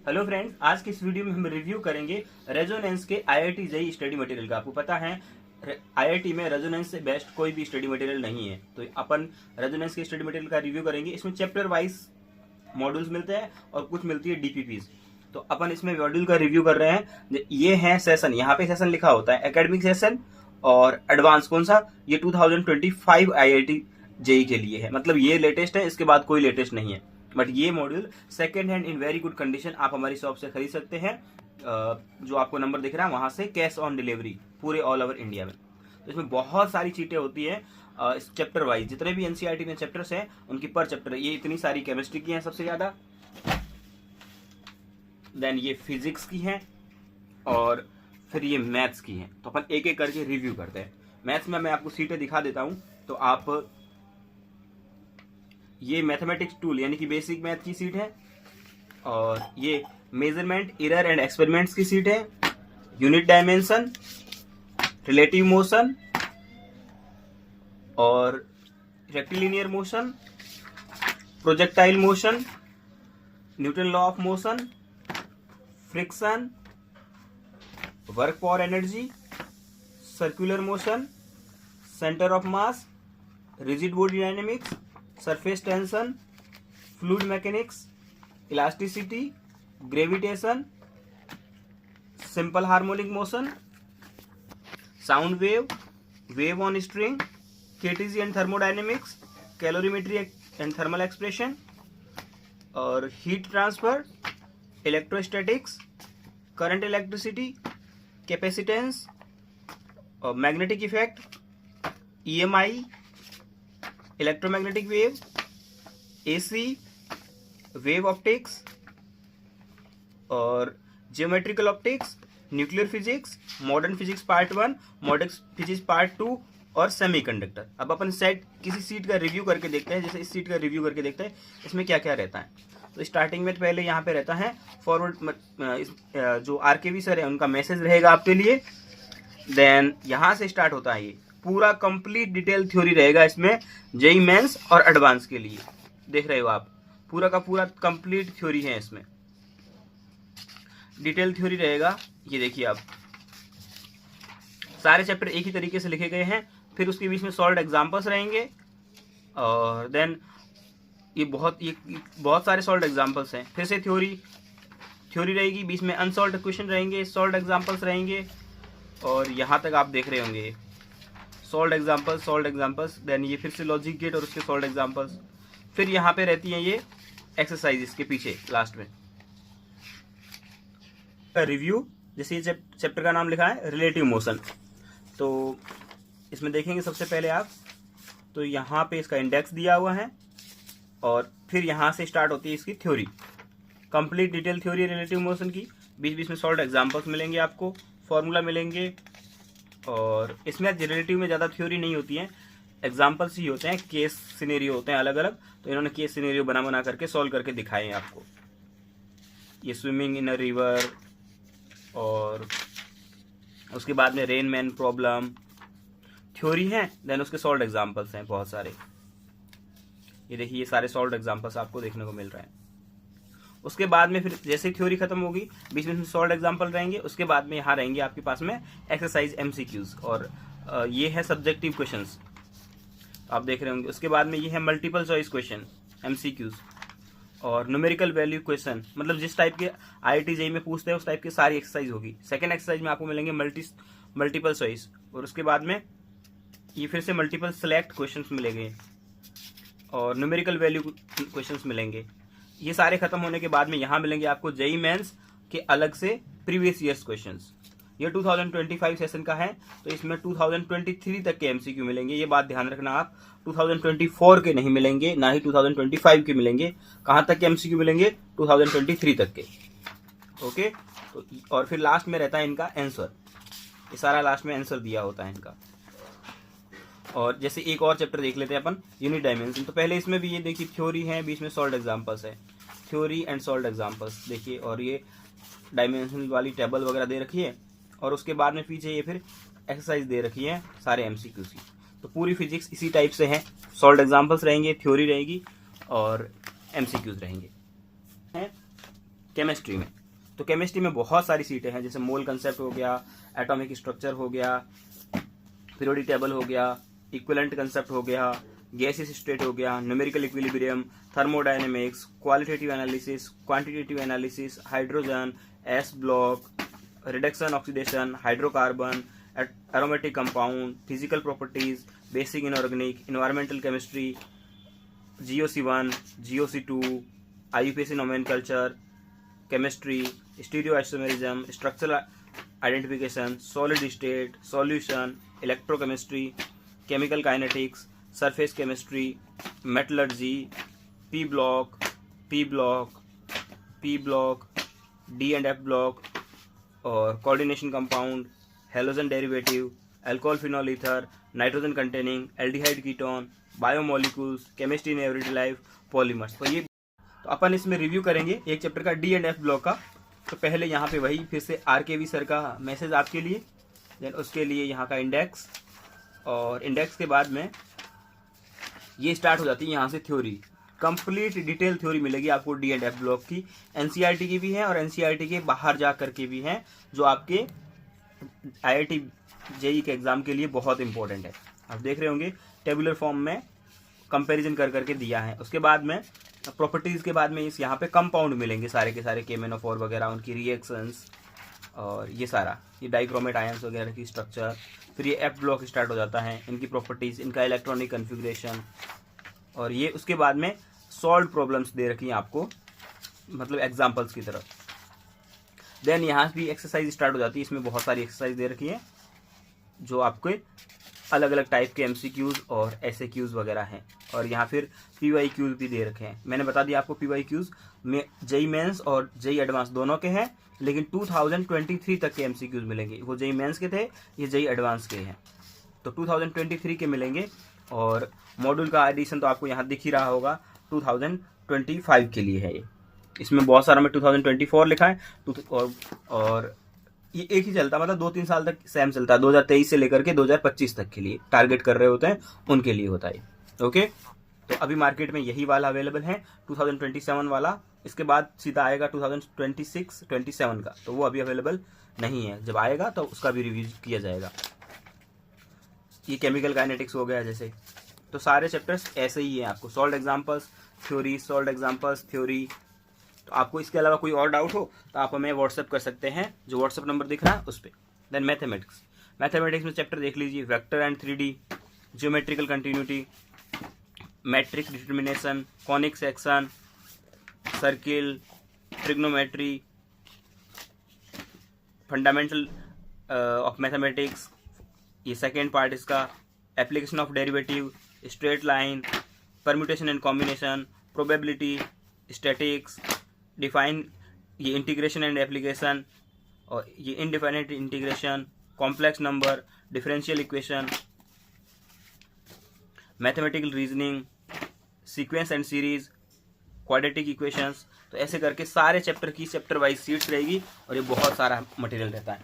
Hello friends, आज की इस वीडियो में हम रिव्यू करेंगे रेजोनेंस के आईआईटी जेईई स्टडी मटेरियल का। आपको पता है आईआईटी में रेजोनेंस से बेस्ट कोई भी स्टडी मटेरियल नहीं है, तो अपन रेजोनेंस के स्टडी मटेरियल का रिव्यू करेंगे। इसमें चैप्टर वाइज मॉड्यूल्स मिलते हैं और कुछ मिलती है डीपीपीज। तो अपन इसमें मॉड्यूल का रिव्यू कर रहे हैं। ये है सेशन, यहाँ पे सेशन लिखा होता है एकेडमिक सेशन और एडवांस। कौन सा? ये 2025 आईआईटी जेईई के लिए है, मतलब ये लेटेस्ट है, इसके बाद कोई लेटेस्ट नहीं है। बट ये module second hand in very good condition आप हमारी शॉप से खरीद सकते हैं। जो आपको नंबर दिख रहा है वहां से कैश ऑन डिलीवरी पूरे ऑल ओवर इंडिया में। तो इसमें बहुत सारी चीजें होती है इस चैप्टर वाइज। जितने भी एनसीईआरटी में चैप्टर्स हैं उनकी पर चैप्टर, ये इतनी सारी केमिस्ट्री की हैं सबसे ज्यादा, देन ये फिजिक्स की हैं और फिर ये मैथ्स की हैं। तो अपन एक एक करके रिव्यू करते हैं। मैथ्स में मैं आपको सीटें दिखा देता हूं, तो आप ये मैथमेटिक्स टूल यानी कि बेसिक मैथ की सीट है, और ये मेजरमेंट एरर एंड एक्सपेरिमेंट्स की सीट है, यूनिट डायमेंशन, रिलेटिव मोशन और rectilinear motion, projectile motion, Newton law of motion, friction, work power energy, circular motion, centre of mass, rigid body dynamics, surface tension, fluid mechanics, elasticity, gravitation, simple harmonic motion, sound wave, wave on string, KTG and thermodynamics, calorimetry and thermal expression और heat transfer, electrostatics, current electricity, capacitance और magnetic effect, EMI, electromagnetic wave, AC, wave optics और geometrical optics, nuclear physics, modern physics part 1, modern physics part 2 और semiconductor. अब अपन set किसी seat का review करके देखते हैं। जैसे इस सीट का रिव्यू करके देखते हैं इसमें क्या क्या रहता है। तो स्टार्टिंग में पहले यहाँ पे रहता है फॉरवर्ड, जो आरकेवी सर है उनका मैसेज रहेगा आपके लिए। देन यहाँ से स्टार्ट होता है, ये पूरा कंप्लीट डिटेल थ्योरी रहेगा इसमें जेईई मेंस और एडवांस के लिए। देख रहे हो आप, पूरा का पूरा कंप्लीट थ्योरी है, इसमें डिटेल थ्योरी रहेगा। ये देखिए आप, सारे चैप्टर एक ही तरीके से लिखे गए हैं। फिर उसके बीच में सॉल्व एग्जांपल्स रहेंगे और देन ये बहुत सारे सॉल्व एग्जांपल्स हैं। फिर से थ्योरी रहेगी, बीच में अनसॉल्व क्वेश्चन रहेंगे, सॉल्व एग्जांपल्स रहेंगे और यहाँ तक आप देख रहे होंगे सॉल्व एग्जांपल्स, देन ये फिर से लॉजिक गेट और उसके सॉल्व एग्जांपल्स। फिर यहाँ पे रहती हैं ये एक्सरसाइजेस के पीछे लास्ट में रिव्यू। जैसे ये चैप्टर का नाम लिखा है रिलेटिव मोशन, तो इसमें देखेंगे सबसे पहले आप, तो यहाँ पे इसका इंडेक्स दिया हुआ है और फिर यहाँ से स्टार्ट होती है इसकी theory, complete detail theory relative motion की। बीच बीच में सॉल्व एग्जांपल्स मिलेंगे आपको, फॉर्मूला मिलेंगे और इसमें रिलेटिव में ज़्यादा थ्योरी नहीं होती है, एग्जांपल्स ही होते हैं, केस सिनेरियो होते हैं अलग अलग। तो इन्होंने केस सिनेरियो बना करके सॉल्व करके दिखाए हैं आपको। ये स्विमिंग इन अ रिवर और उसके बाद में रेन मैन प्रॉब्लम थ्योरी है, देन उसके सॉल्व एग्जांपल्स हैं बहुत सारे। ये देखिए, ये सारे सॉल्व एग्जांपल्स आपको देखने को मिल रहे हैं। उसके बाद में फिर जैसे थ्योरी खत्म होगी, बीच में सॉल्व एग्जांपल रहेंगे। उसके बाद में यहाँ रहेंगे आपके पास में एक्सरसाइज एमसीक्यूज और ये है सब्जेक्टिव क्वेश्चंस, आप देख रहे होंगे। उसके बाद में ये है मल्टीपल चॉइस क्वेश्चन एमसीक्यूज और न्यूमेरिकल वैल्यू क्वेश्चन, मतलब जिस टाइप के आईआईटी जेईई में पूछते हैं उस टाइप की सारी एक्सरसाइज होगी। सेकेंड एक्सरसाइज में आपको मिलेंगे मल्टीपल चॉइस और उसके बाद में ये फिर से मल्टीपल सेलेक्ट क्वेश्चन मिलेंगे और न्यूमेरिकल वैल्यू क्वेश्चंस मिलेंगे। ये सारे खत्म होने के बाद में यहाँ मिलेंगे आपको जेईई मेंस के अलग से प्रीवियस ईयर्स क्वेश्चंस। ये 2025 सेशन का है, तो इसमें 2023 तक के एमसीक्यू मिलेंगे। ये बात ध्यान रखना आप, 2024 के नहीं मिलेंगे, ना ही 2025 के मिलेंगे। कहाँ तक के एमसीक्यू मिलेंगे? 2023 तक के। ओके, तो और फिर लास्ट में रहता है इनका आंसर। ये सारा लास्ट में आंसर दिया होता है इनका। और जैसे एक और चैप्टर देख लेते हैं अपन, यूनिट डायमेंशन। तो पहले इसमें भी ये देखिए थ्योरी है, बीच में सॉल्व एग्जांपल्स है, थ्योरी एंड सॉल्व एग्जांपल्स देखिए, और ये डायमेंशन वाली टेबल वगैरह दे रखी है और उसके बाद में पीछे ये फिर एक्सरसाइज दे रखी है सारे एमसीक्यूज की। तो पूरी फिजिक्स इसी टाइप से है, सॉल्व एग्जांपल्स रहेंगे, थ्योरी रहेगी और एमसीक्यूज रहेंगे। केमिस्ट्री में। तो केमिस्ट्री में बहुत सारी सीटें हैं, जैसे मोल कंसेप्ट हो गया, एटॉमिक स्ट्रक्चर हो गया, पीरियोडिक टेबल हो गया, इक्विवेलेंट कंसेप्ट हो गया, गैसियस स्टेट हो गया, numerical equilibrium, thermodynamics, qualitative analysis, quantitative analysis, hydrogen, s block, reduction oxidation, hydrocarbon, aromatic compound, physical properties, basic inorganic, environmental chemistry, GOC1, GOC2, IUPAC nomenclature, chemistry, stereoisomerism, structural identification, solid state, solution, electrochemistry, chemical kinetics, surface chemistry, metallurgy, p block, D&F block और coordination compound, halogen derivative, alcohol phenol ether, nitrogen containing, aldehyde ketone, biomolecules, chemistry in everyday life, polymers. तो अपन इसमें review करेंगे एक chapter का D&F block का। तो पहले यहाँ पे वही फिर से RKV सर का मैसेज आपके लिए, देन उसके लिए यहाँ का इंडेक्स, और इंडेक्स के बाद में ये स्टार्ट हो जाती है यहाँ से थ्योरी। कंप्लीट डिटेल थ्योरी मिलेगी आपको D&F ब्लॉक की। NCERT की भी है और NCERT के बाहर जा करके भी हैं, जो आपके IIT JEE के एग्जाम के लिए बहुत इंपॉर्टेंट है। आप देख रहे होंगे टेबुलर फॉर्म में कंपैरिजन कर करके दिया है। उसके बाद में प्रॉपर्टीज के बाद में इस यहाँ पे कंपाउंड मिलेंगे सारे के सारे, KMnO4 वगैरह, उनकी रिएक्शंस और ये सारा, ये डाइक्रोमेट आयंस वगैरह की स्ट्रक्चर। फिर ये F ब्लॉक स्टार्ट हो जाता है, इनकी प्रॉपर्टीज, इनका इलेक्ट्रॉनिक कन्फिग्रेशन, और ये उसके बाद में सॉल्व प्रॉब्लम्स दे रखी हैं आपको, मतलब एग्जाम्पल्स की तरफ। देन यहाँ भी एक्सरसाइज स्टार्ट हो जाती है, इसमें बहुत सारी एक्सरसाइज दे रखी है जो आपके अलग अलग टाइप के MCQs और SAQs वगैरह हैं। और यहाँ फिर PYQs भी दे रखे हैं। मैंने बता दिया आपको PYQs में JEE मेंस और JEE एडवांस दोनों के हैं, लेकिन 2023 तक के MCQs मिलेंगे। वो JEE मेंस के थे, ये JEE एडवांस के हैं, तो 2023 के मिलेंगे। और मॉड्यूल का एडिशन तो आपको यहाँ दिख ही रहा होगा, 2025 के लिए है ये। इसमें बहुत सारा में 2024 लिखा है, और ये एक ही चलता, मतलब 2-3 साल तक सेम चलता है। 2023 से लेकर के 2025 तक के लिए टारगेट कर रहे होते हैं, उनके लिए होता है। ओके, तो अभी मार्केट में यही वाला अवेलेबल है, 2027 वाला। इसके बाद सीधा आएगा 2026-27 का, तो वो अभी अवेलेबल नहीं है। जब आएगा तो उसका भी रिव्यू किया जाएगा। ये केमिकल काइनेटिक्स हो गया जैसे, तो सारे चैप्टर्स ऐसे ही हैं। आपको solve examples theory, solve examples theory. तो आपको इसके अलावा कोई और डाउट हो तो आप हमें व्हाट्सएप कर सकते हैं, जो व्हाट्सएप नंबर दिख रहा है उस पर। देन मैथमेटिक्स, मैथमेटिक्स में चैप्टर देख लीजिए, vector and 3D, geometrical continuity, matrix determination, conic section, circle, trigonometry, fundamental of mathematics, ये सेकेंड पार्ट इसका, application of derivative, straight line, permutation and combination, probability, statics, define, ये integration and application, और ये indefinite integration, complex number, differential equation, mathematical reasoning, sequence and series, quadratic equations. तो ऐसे करके सारे chapter की चैप्टर वाइज सीट्स रहेगी, और ये बहुत सारा मटेरियल रहता है।